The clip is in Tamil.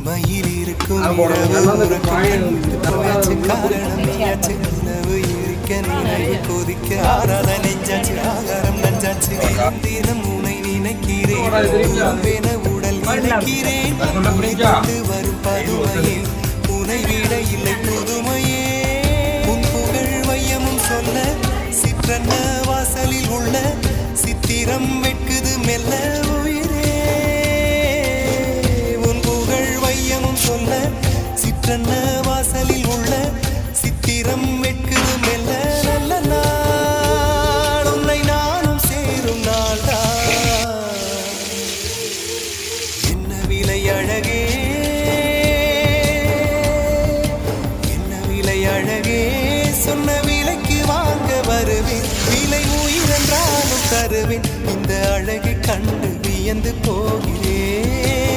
தனிமையில் இருக்கும் நிலவு இருக்க நினைவு கொதிக்க ஆறாத நெஞ்சாச்சு ஆகாரம் நஞ்சாச்சு தினம் உனை நினைக்கிறேன் உடல் நினைக்கிறேன் வரும் பதுமையே உனை விட இல்லை புதுமையே உன் புகழ் வையமும் சொல்ல சிற்றன்ன வாசலில் உள்ள சித்திரம் வெட்குது மெல்ல உயிரே உன் புகழ் வையமும் சொல்ல சிற்றன்ன வாசலில் உள்ள சித்திரம் வெட்குது மெல்ல நல்ல நாள் உன்னை நானும் சேரும் நாள்தான் என்ன விலை அழகே என்ன விலை அழகே சொன்ன விலைக்கு வாங்க வருவேன் விலை உயிரென்றாலும் தருவேன் இந்த அழகை கண்டு வியந்து போகிறேன்